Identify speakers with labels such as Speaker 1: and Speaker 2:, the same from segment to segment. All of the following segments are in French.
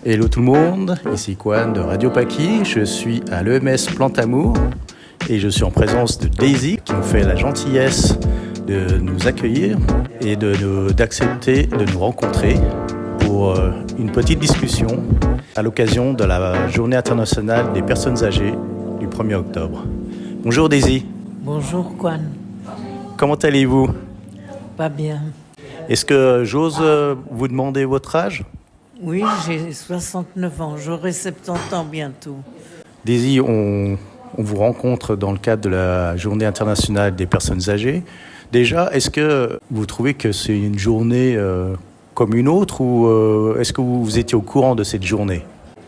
Speaker 1: Hello tout le monde, ici Kwan de Radio Paki, je suis à l'EMS Plantamour et je suis en présence de Daisy qui nous fait la gentillesse de nous accueillir et d'accepter de nous rencontrer pour une petite discussion à l'occasion de la Journée internationale des personnes âgées du 1er octobre. Bonjour Daisy.
Speaker 2: Bonjour Kwan.
Speaker 1: Comment allez-vous ?
Speaker 2: Pas bien.
Speaker 1: Est-ce que j'ose vous demander votre âge ?
Speaker 2: Oui, j'ai 69 ans, j'aurai 70 ans bientôt.
Speaker 1: Daisy, on vous rencontre dans le cadre de la Journée internationale des personnes âgées. Déjà, est-ce que vous trouvez que c'est une journée comme une autre ou est-ce que vous étiez au courant de cette journée ?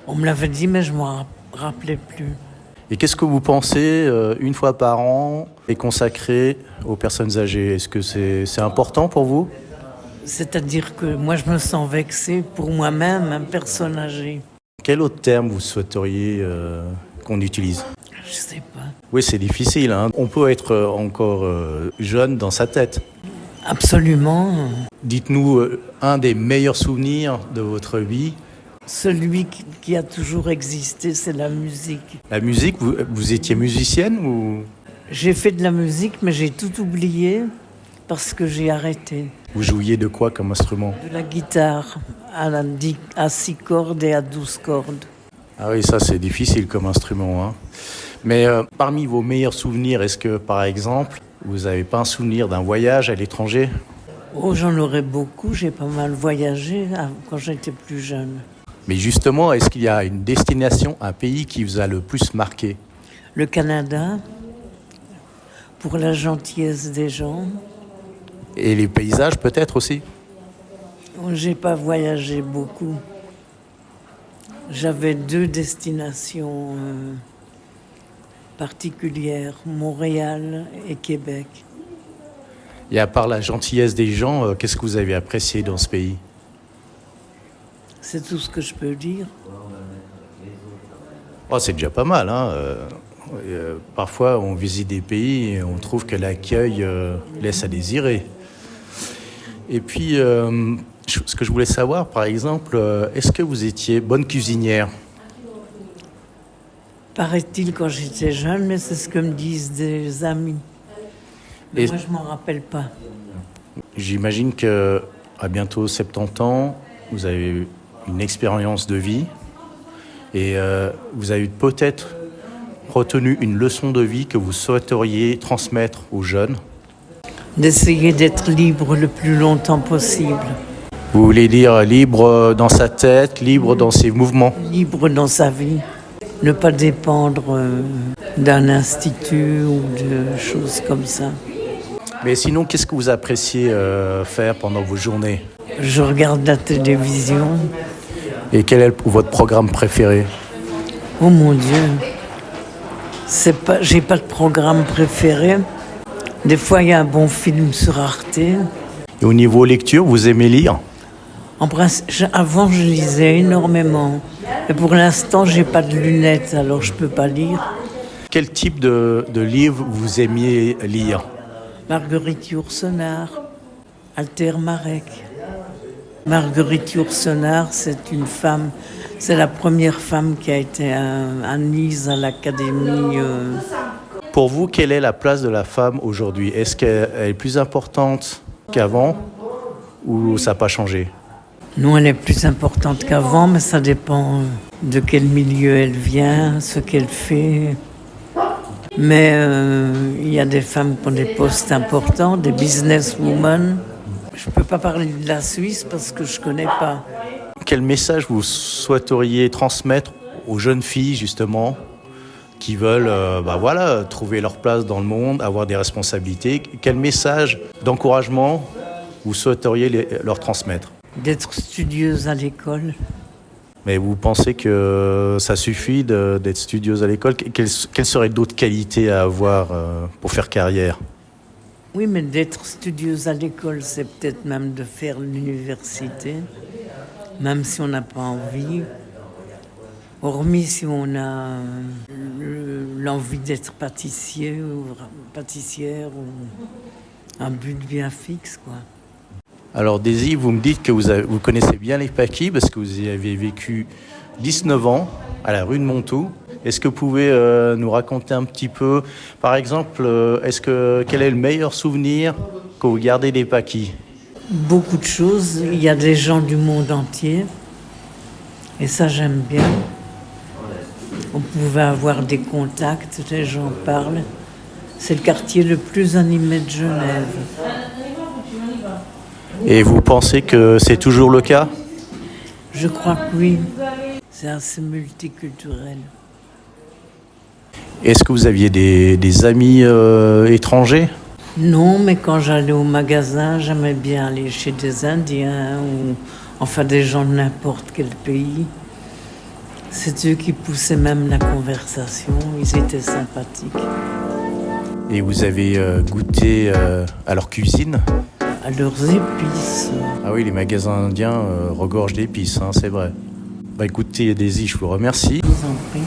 Speaker 2: On me l'avait dit, mais je ne m'en rappelais plus.
Speaker 1: Et qu'est-ce que vous pensez, une fois par an, est consacré aux personnes âgées ? Est-ce que c'est important pour vous ?
Speaker 2: C'est-à-dire que moi, je me sens vexée pour moi-même, une personne âgée.
Speaker 1: Quel autre terme vous souhaiteriez qu'on utilise ?
Speaker 2: Je sais pas.
Speaker 1: Oui, c'est difficile, hein. On peut être encore jeune dans sa tête.
Speaker 2: Absolument.
Speaker 1: Dites-nous un des meilleurs souvenirs de votre vie.
Speaker 2: Celui qui a toujours existé, c'est la musique.
Speaker 1: La musique, vous étiez musicienne ou...
Speaker 2: J'ai fait de la musique, mais j'ai tout oublié parce que j'ai arrêté.
Speaker 1: Vous jouiez de quoi comme instrument ?
Speaker 2: De la guitare à 6 cordes et à 12 cordes.
Speaker 1: Ah oui, ça c'est difficile comme instrument, hein. Mais parmi vos meilleurs souvenirs, est-ce que par exemple, vous n'avez pas un souvenir d'un voyage à l'étranger ?
Speaker 2: Oh, j'en aurais beaucoup, j'ai pas mal voyagé quand j'étais plus jeune.
Speaker 1: Mais justement, est-ce qu'il y a une destination, un pays qui vous a le plus marqué ?
Speaker 2: Le Canada, pour la gentillesse des gens.
Speaker 1: Et les paysages peut-être aussi ?
Speaker 2: J'ai pas voyagé beaucoup. J'avais 2 destinations particulières, Montréal et Québec.
Speaker 1: Et à part la gentillesse des gens, qu'est-ce que vous avez apprécié dans ce pays ?
Speaker 2: C'est tout ce que je peux dire.
Speaker 1: Oh, c'est déjà pas mal, hein. Parfois, on visite des pays et on trouve que l'accueil laisse à désirer. Et puis, ce que je voulais savoir, par exemple, est-ce que vous étiez bonne cuisinière ?
Speaker 2: Paraît-il quand j'étais jeune, mais c'est ce que me disent des amis. Mais moi, je m'en rappelle pas.
Speaker 1: J'imagine qu'à bientôt 70 ans, vous avez une expérience de vie et vous avez peut-être retenu une leçon de vie que vous souhaiteriez transmettre aux jeunes.
Speaker 2: D'essayer d'être libre le plus longtemps possible.
Speaker 1: Vous voulez dire libre dans sa tête, libre dans ses mouvements ?
Speaker 2: Libre dans sa vie. Ne pas dépendre d'un institut ou de choses comme ça.
Speaker 1: Mais sinon, qu'est-ce que vous appréciez faire pendant vos journées ?
Speaker 2: Je regarde la télévision.
Speaker 1: Et quel est votre programme préféré ?
Speaker 2: Oh mon Dieu, j'ai pas de programme préféré. Des fois, il y a un bon film sur Arte.
Speaker 1: Et au niveau lecture, vous aimez lire ?
Speaker 2: Avant, je lisais énormément. Et pour l'instant, j'ai pas de lunettes, alors je peux pas lire.
Speaker 1: Quel type de livre vous aimiez lire ?
Speaker 2: Marguerite Yourcenar, Alter Marek. Marguerite Yourcenar, c'est la première femme qui a été admise à l'Académie.
Speaker 1: Pour vous, quelle est la place de la femme aujourd'hui ? Est-ce qu'elle est plus importante qu'avant ou ça n'a pas changé ?
Speaker 2: Non, elle est plus importante qu'avant, mais ça dépend de quel milieu elle vient, ce qu'elle fait. Mais il y a des femmes qui ont des postes importants, des businesswomen. Je ne peux pas parler de la Suisse parce que je ne connais pas.
Speaker 1: Quel message vous souhaiteriez transmettre aux jeunes filles, justement, qui veulent trouver leur place dans le monde, avoir des responsabilités ? Quel message d'encouragement vous souhaiteriez leur transmettre ?
Speaker 2: D'être studieuse à l'école.
Speaker 1: Mais vous pensez que ça suffit d'être studieuse à l'école ? Quelles seraient d'autres qualités à avoir pour faire carrière ?
Speaker 2: Oui, mais d'être studieuse à l'école, c'est peut-être même de faire l'université, même si on n'a pas envie. Hormis si on a l'envie d'être pâtissier ou pâtissière ou un but bien fixe, quoi.
Speaker 1: Alors Daisy, vous me dites que vous connaissez bien les Paquis parce que vous y avez vécu 19 ans à la rue de Montoux. Est-ce que vous pouvez nous raconter un petit peu, par exemple, quel est le meilleur souvenir que vous gardez des Paquis?
Speaker 2: Beaucoup de choses. Il y a des gens du monde entier. Et ça, j'aime bien. On pouvait avoir des contacts, les gens parlent. C'est le quartier le plus animé de Genève.
Speaker 1: Et vous pensez que c'est toujours le cas?
Speaker 2: Je crois que oui. C'est assez multiculturel.
Speaker 1: Est-ce que vous aviez des amis étrangers?
Speaker 2: Non, mais quand j'allais au magasin, j'aimais bien aller chez des Indiens ou enfin des gens de n'importe quel pays. C'est eux qui poussaient même la conversation, ils étaient sympathiques.
Speaker 1: Et vous avez goûté à leur cuisine?
Speaker 2: À leurs épices.
Speaker 1: Ah oui, les magasins indiens regorgent d'épices, hein, c'est vrai. Bah écoutez Daisy, je vous remercie.
Speaker 2: Je vous en prie.